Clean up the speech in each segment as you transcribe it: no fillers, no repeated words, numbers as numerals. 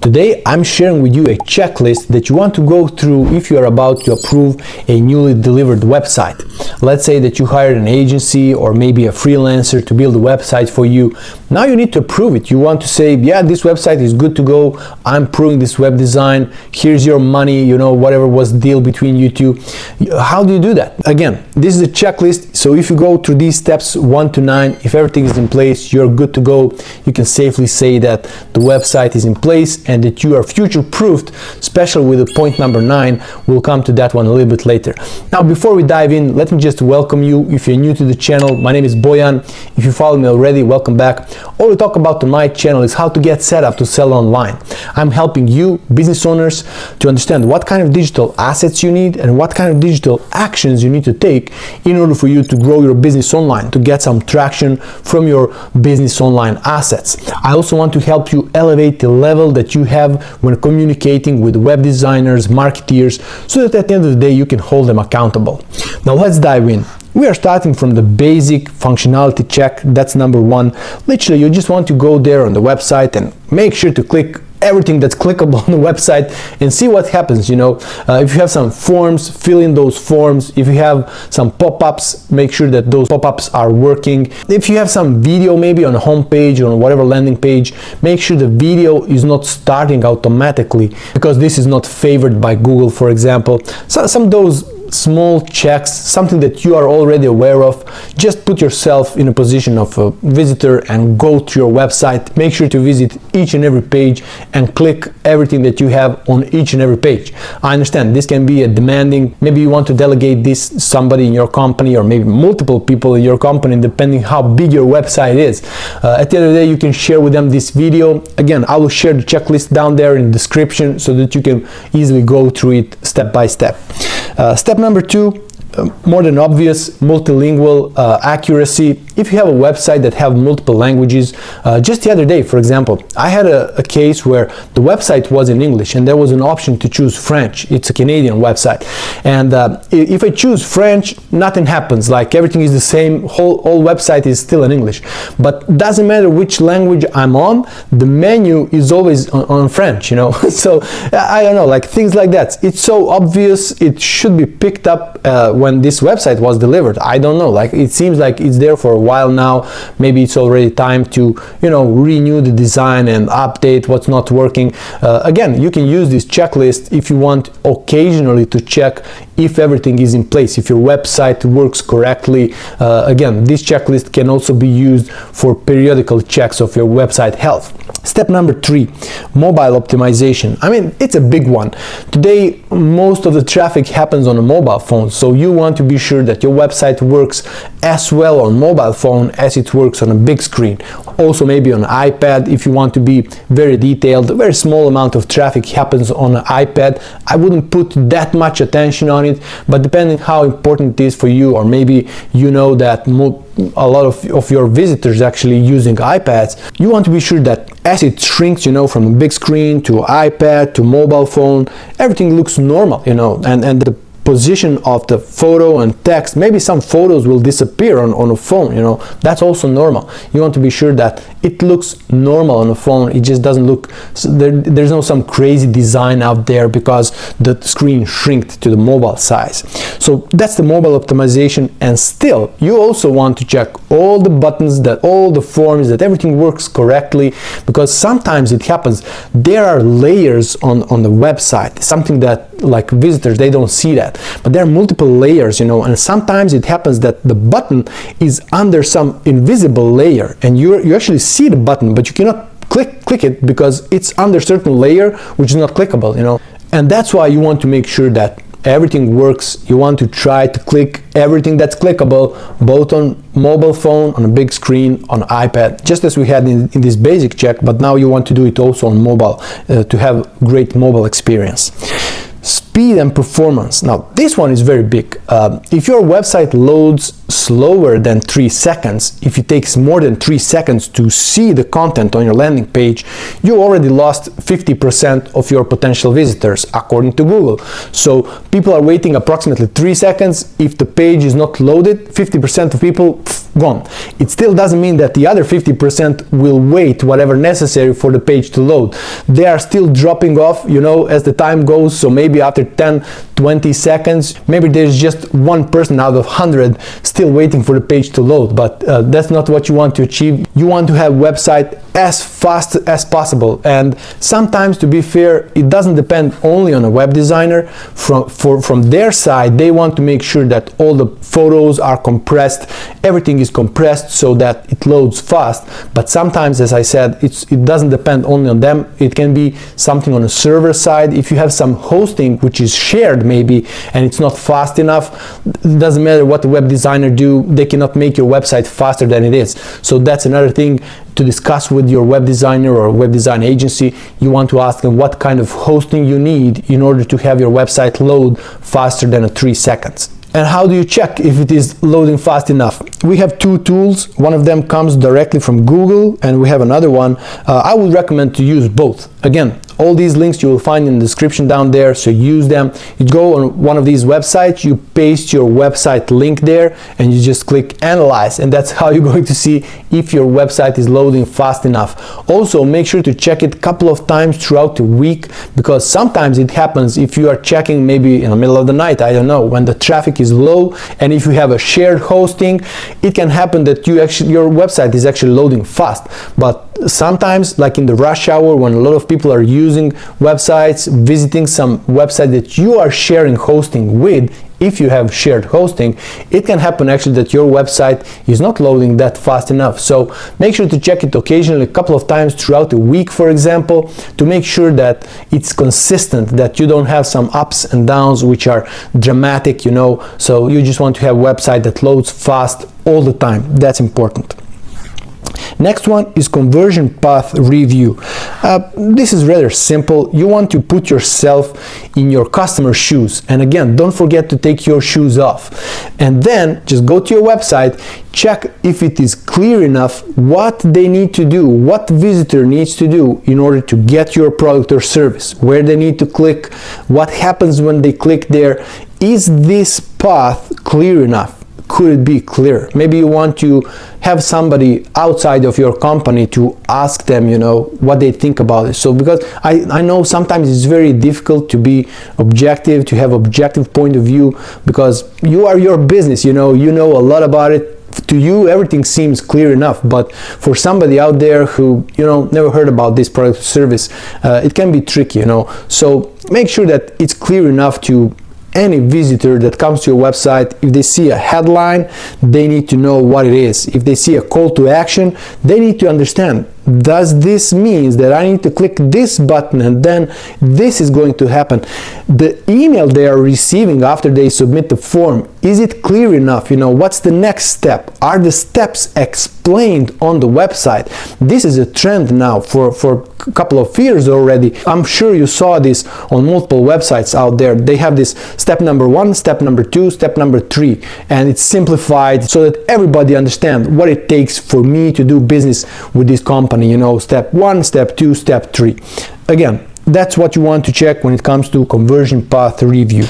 Today I'm sharing with you a checklist that you want to go through if you are about to approve a newly delivered website. Let's say that you hired an agency or maybe a freelancer to build a website for you. Now you need to approve it. You want to say, yeah, this website is good to go. I'm approving this web design. Here's your money, whatever was the deal between you two. How do you do that? Again, this is a checklist. So if you go through these steps 1 to 9, if everything is in place, you're good to go. You can safely say that the website is in place and that you are future-proofed, especially with the point number 9. We'll come to that one a little bit later. Now, before we dive in, let me just welcome you. If you're new to the channel, my name is Bojan. If you follow me already, welcome back. All we talk about on my channel is how to get set up to sell online. I'm helping you, business owners, to understand what kind of digital assets you need and what kind of digital actions you need to take in order for you to grow your business online, to get some traction from your business online assets. I also want to help you elevate the level that you have when communicating with web designers, marketeers, so that at the end of the day you can hold them accountable. Now let's dive in. We are starting from the basic functionality check. That's number 1. Literally, you just want to go there on the website and make sure to click everything that's clickable on the website and see what happens. If you have some forms, fill in those forms. If you have some pop-ups, make sure that those pop-ups are working. If you have some video maybe on a home page or on whatever landing page, make sure the video is not starting automatically, because this is not favored by Google, for example. So some of those small checks, something that you are already aware of. Just put yourself in a position of a visitor and go to your website. Make sure to visit each and every page and click everything that you have on each and every page. I understand this can be a demanding, maybe you want to delegate this to somebody in your company or maybe multiple people in your company, depending how big your website is. At the end of the day, you can share with them this video. Again, I will share the checklist down there in the description so that you can easily go through it step by step. Step number 2, more than obvious, multilingual accuracy. If you have a website that have multiple languages, just the other day, for example, I had a case where the website was in English and there was an option to choose French. It's a Canadian website, and if I choose French, nothing happens. Like everything is the same. Whole website is still in English, but doesn't matter which language I'm on. The menu is always on French. So I don't know, like things like that. It's so obvious. It should be picked up when this website was delivered. I don't know, like it seems like it's there for a while now. Maybe it's already time to renew the design and update what's not working. Again, you can use this checklist if you want occasionally to check if everything is in place, if your website works correctly. Again, this checklist can also be used for periodical checks of your website health. Step number 3, mobile optimization. I mean, it's a big one. Today, most of the traffic happens on a mobile phone, so you want to be sure that your website works as well on mobile phone as it works on a big screen. Also maybe on an iPad, if you want to be very detailed. A very small amount of traffic happens on an iPad. I wouldn't put that much attention on it, but depending how important it is for you, or maybe that a lot of your visitors actually using iPads, you want to be sure that as it shrinks, from a big screen to iPad to mobile phone, everything looks normal, and the position of the photo and text, maybe some photos will disappear on a phone, that's also normal. You want to be sure that it looks normal on a phone. It just doesn't look, there's no some crazy design out there because the screen shrinked to the mobile size. So that's the mobile optimization. And still, you also want to check all the buttons, that all the forms, that everything works correctly, because sometimes it happens there are layers on the website, something that like visitors, they don't see that, but there are multiple layers, and sometimes it happens that the button is under some invisible layer and you actually see the button, but you cannot click it because it's under certain layer which is not clickable, and that's why you want to make sure that everything works. You want to try to click everything that's clickable, both on mobile phone, on a big screen, on iPad, just as we had in this basic check, but now you want to do it also on mobile to have great mobile experience. Speed and performance. Now, this one is very big. If your website loads slower than 3 seconds, if it takes more than 3 seconds to see the content on your landing page, you already lost 50% of your potential visitors, according to Google. So people are waiting approximately 3 seconds. If the page is not loaded, 50% of people gone. It still doesn't mean that the other 50% will wait whatever necessary for the page to load. They are still dropping off, you know, as the time goes. So maybe after 10-20 seconds, maybe there's just one person out of 100 still waiting for the page to load, but that's not what you want to achieve. You want to have website as fast as possible, and sometimes, to be fair, it doesn't depend only on a web designer. From their side, they want to make sure that all the photos are compressed, everything is compressed so that it loads fast. But sometimes, as I said, it doesn't depend only on them. It can be something on a server side. If you have some hosting which is shared maybe and it's not fast enough, it doesn't matter what the web designer do, they cannot make your website faster than it is. So that's another thing to discuss with your web designer or web design agency. You want to ask them what kind of hosting you need in order to have your website load faster than 3 seconds. And how do you check if it is loading fast enough? We have two tools. One of them comes directly from Google, and we have another one. I would recommend to use both. Again, all these links you will find in the description down there, so use them. You go on one of these websites, you paste your website link there, and you just click analyze, and that's how you're going to see if your website is loading fast enough. Also, make sure to check it a couple of times throughout the week, because sometimes it happens if you are checking maybe in the middle of the night, I don't know, when the traffic is low, and if you have a shared hosting, it can happen that your website is actually loading fast. But sometimes, like in the rush hour, when a lot of people are using websites, visiting some website that you are sharing hosting with, if you have shared hosting, it can happen actually that your website is not loading that fast enough. So make sure to check it occasionally, a couple of times throughout the week, for example, to make sure that it's consistent, that you don't have some ups and downs which are dramatic, you know. So you just want to have a website that loads fast all the time. That's important. Next one is conversion path review. This is rather simple. You want to put yourself in your customer's shoes, and again, don't forget to take your shoes off, and then just go to your website, check if it is clear enough what they need to do, what visitor needs to do in order to get your product or service, where they need to click, what happens when they click there. Is this path clear enough? Could it be clear? Maybe you want to have somebody outside of your company to ask them, you know, what they think about it. So because I know sometimes it's very difficult to be objective, to have objective point of view, because you are your business, you know a lot about it. To you, everything seems clear enough, but for somebody out there who, you know, never heard about this product or service, it can be tricky, you know. So make sure that it's clear enough to any visitor that comes to your website. If they see a headline, they need to know what it is. If they see a call to action, they need to understand, does this mean that I need to click this button and then this is going to happen? The email they are receiving after they submit the form, is it clear enough? You know, what's the next step? Are the steps explained on the website? This is a trend now for a couple of years already. I'm sure you saw this on multiple websites out there. They have this step number 1, step number 2, step number 3, and it's simplified so that everybody understands what it takes for me to do business with this company. You know, step 1, step 2, step 3. Again, that's what you want to check when it comes to conversion path review.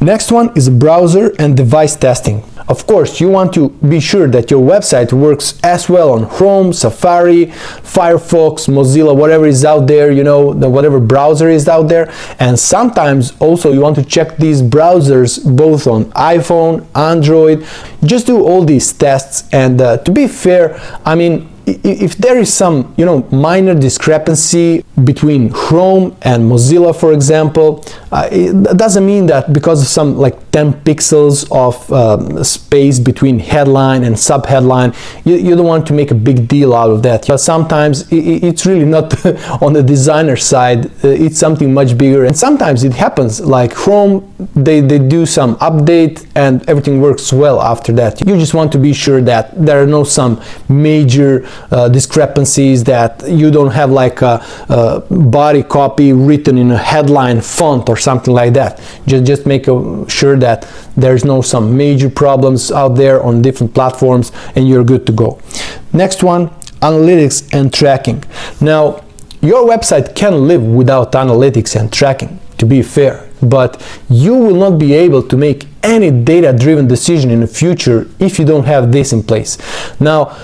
Next one is browser and device testing. Of course, you want to be sure that your website works as well on Chrome, Safari, Firefox, Mozilla, whatever is out there, you know, whatever browser is out there. And sometimes also you want to check these browsers both on iPhone, Android. Just do all these tests, and to be fair, I mean, if there is some, you know, minor discrepancy between Chrome and Mozilla, for example, it doesn't mean that because of some like 10 pixels of space between headline and sub-headline, you don't want to make a big deal out of that. But sometimes it's really not on the designer side, it's something much bigger. And sometimes it happens, like Chrome, they do some update and everything works well after that. You just want to be sure that there are no some major discrepancies, that you don't have like a body copy written in a headline font or something like that. Just make sure that there's no some major problems out there on different platforms, and you're good to go. Next one, analytics and tracking. Now, your website can live without analytics and tracking, to be fair. but you will not be able to make any data-driven decision in the future if you don't have this in place. Now,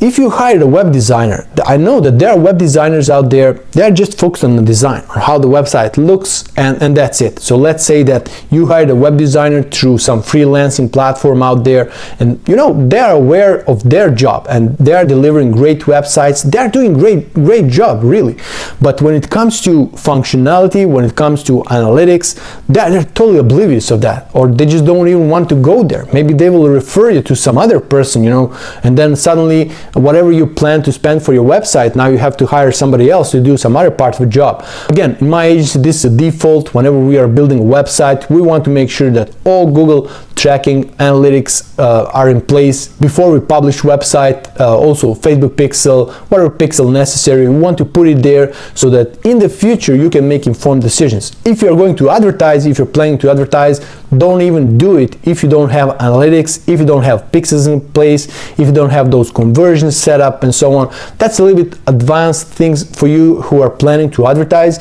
if you hire a web designer, I know that there are web designers out there, they're just focused on the design or how the website looks, and that's it. So let's say that you hired a web designer through some freelancing platform out there, and you know, they are aware of their job and they are delivering great websites. They're doing great job, really. But when it comes to functionality, when it comes to analytics, they're totally oblivious of that, or they just don't even want to go there. Maybe they will refer you to some other person, you know, and then suddenly whatever you plan to spend for your website, now you have to hire somebody else to do some other part of the job. Again, in my agency, this is a default. Whenever we are building a website, we want to make sure that all Google tracking analytics are in place before we publish website. Also Facebook pixel, whatever pixel necessary, we want to put it there so that in the future you can make informed decisions. If you're going to advertise, if you're planning to advertise, don't even do it if you don't have analytics, if you don't have pixels in place, if you don't have those conversions set up and so on. That's a little bit advanced things for you who are planning to advertise.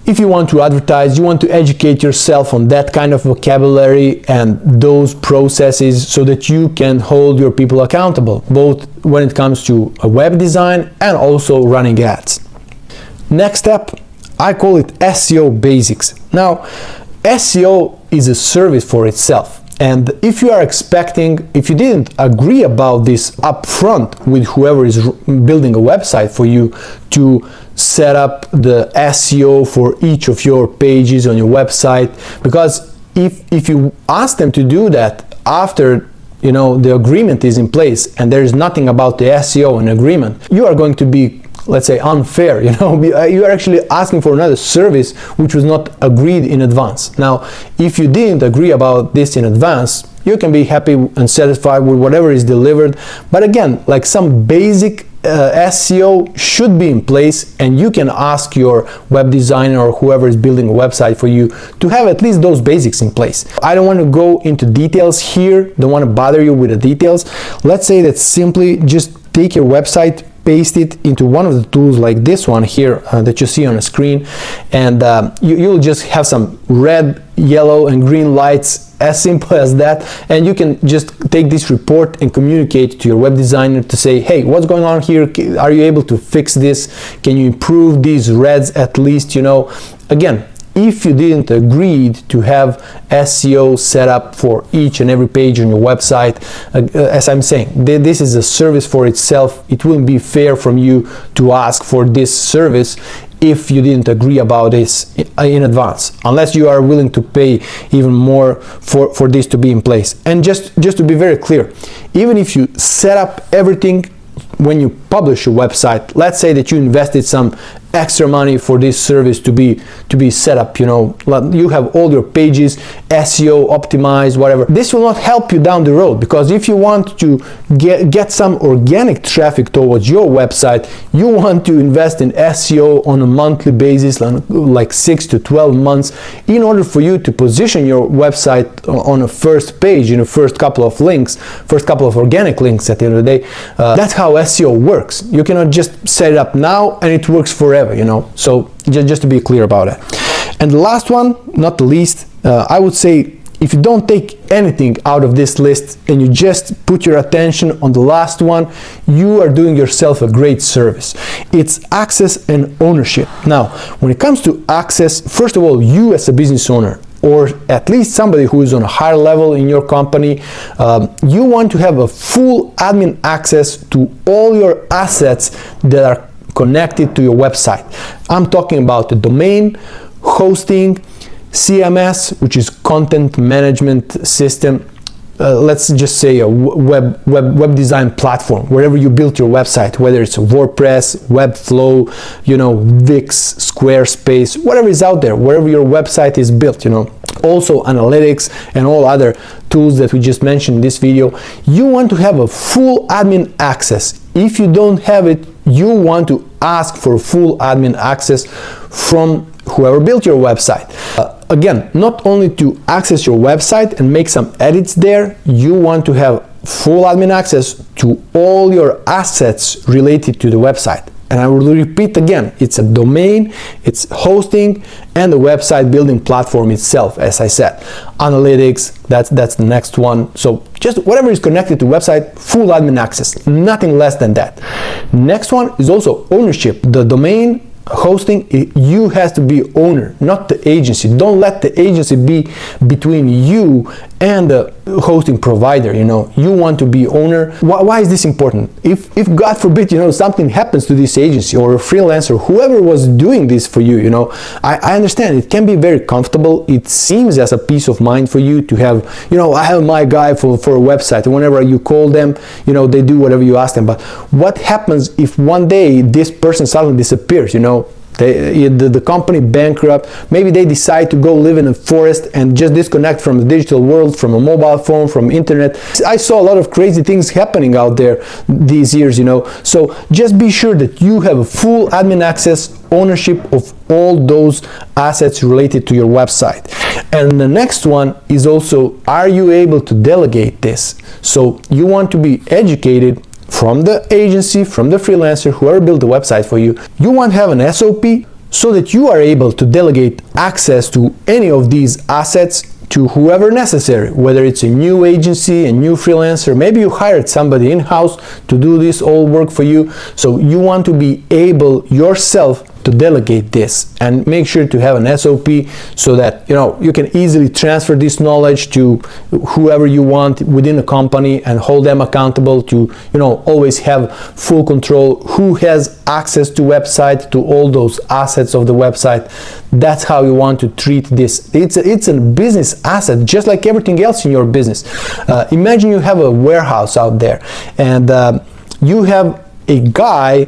If you want to advertise, you want to educate yourself on that kind of vocabulary and those processes so that you can hold your people accountable, both when it comes to a web design and also running ads. Next step, I call it SEO basics. Now, SEO is a service for itself. And if you are expecting, if you didn't agree about this upfront with whoever is building a website for you to set up the SEO for each of your pages on your website, because if you ask them to do that after the agreement is in place and there is nothing about the SEO in agreement, you are going to be, let's say, unfair. You are actually asking for another service which was not agreed in advance. Now, if you didn't agree about this in advance, you can be happy and satisfied with whatever is delivered. But again, like some basic SEO should be in place, and you can ask your web designer or whoever is building a website for you to have at least those basics in place. I don't want to go into details here, don't want to bother you with the details. Let's say that simply just take your website, paste it into one of the tools like this one here that you see on the screen, and you'll just have some red, yellow and green lights, as simple as that, and you can just take this report and communicate to your web designer to say, hey, what's going on here? Are you able to fix this? Can you improve these reds at least? Again, if you didn't agree to have SEO set up for each and every page on your website, as I'm saying, this is a service for itself. It wouldn't be fair from you to ask for this service if you didn't agree about this in advance, unless you are willing to pay even more for this to be in place. And just to be very clear, even if you set up everything when you publish a website, let's say that you invested some extra money for this service to be set up, you have all your pages SEO optimized, whatever. This will not help you down the road, because if you want to get some organic traffic towards your website, you want to invest in SEO on a monthly basis, like 6 to 12 months, in order for you to position your website on a first page, first couple of links, first couple of organic links at the end of the day. That's how SEO works. You cannot just set it up now and it works forever. So just to be clear about it. And the last one, not the least, I would say, if you don't take anything out of this list and you just put your attention on the last one, you are doing yourself a great service. It's access and ownership. Now, when it comes to access, first of all, you as a business owner, or at least somebody who is on a higher level in your company, you want to have a full admin access to all your assets that are connected to your website. I'm talking about the domain, hosting, CMS, which is content management system. Let's just say a web design platform, wherever you built your website, whether it's WordPress, Webflow, Wix, Squarespace, whatever is out there, wherever your website is built, Also analytics and all other tools that we just mentioned in this video. You want to have a full admin access. If you don't have it, you want to ask for full admin access from whoever built your website. Again, not only to access your website and make some edits there, you want to have full admin access to all your assets related to the website. And I will repeat again, it's a domain, it's hosting, and the website building platform itself, as I said. Analytics, that's the next one. So just whatever is connected to website, full admin access, nothing less than that. Next one is also ownership. The domain, hosting, you has to be owner, not the agency. Don't let the agency be between you and the hosting provider. You want to be owner. Why is this important? If God forbid, something happens to this agency or a freelancer, whoever was doing this for you, I understand it can be very comfortable. It seems as a peace of mind for you to have, I have my guy for a website. Whenever you call them, they do whatever you ask them. But what happens if one day this person suddenly disappears, the company bankrupt, maybe they decide to go live in a forest and just disconnect from the digital world, from a mobile phone, from internet. I saw a lot of crazy things happening out there these years, So just be sure that you have a full admin access, ownership of all those assets related to your website. And the next one is also, are you able to delegate this? So you want to be educated from the agency, from the freelancer, whoever built the website for you. You want to have an SOP so that you are able to delegate access to any of these assets to whoever necessary, whether it's a new agency, a new freelancer, maybe you hired somebody in-house to do this all work for you. So you want to be able yourself to delegate this and make sure to have an SOP so that you can easily transfer this knowledge to whoever you want within a company and hold them accountable to always have full control who has access to website, to all those assets of the website. That's how you want to treat this. It's a business asset just like everything else in your business. Imagine you have a warehouse out there and you have a guy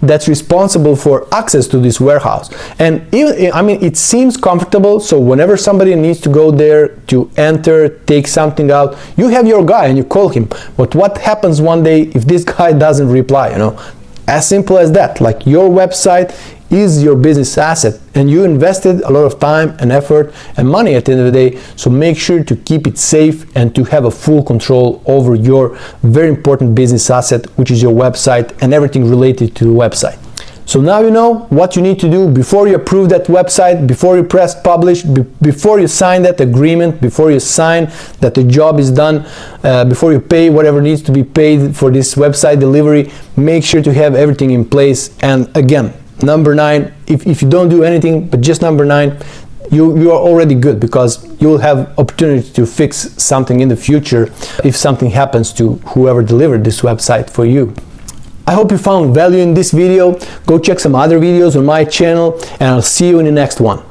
that's responsible for access to this warehouse, and it seems comfortable, so whenever somebody needs to go there to enter, take something out, you have your guy and you call him. But what happens one day if this guy doesn't reply? As simple as that. Like, your website is your business asset and you invested a lot of time and effort and money at the end of the day, so make sure to keep it safe and to have a full control over your very important business asset, which is your website and everything related to the website. So now you know what you need to do before you approve that website, before you press publish, before you sign that agreement, before you sign that the job is done, before you pay whatever needs to be paid for this website delivery. Make sure to have everything in place. And again, number 9, if you don't do anything but just number 9, you are already good, because you will have opportunity to fix something in the future if something happens to whoever delivered this website for you. I hope you found value in this video. Go check some other videos on my channel and I'll see you in the next one.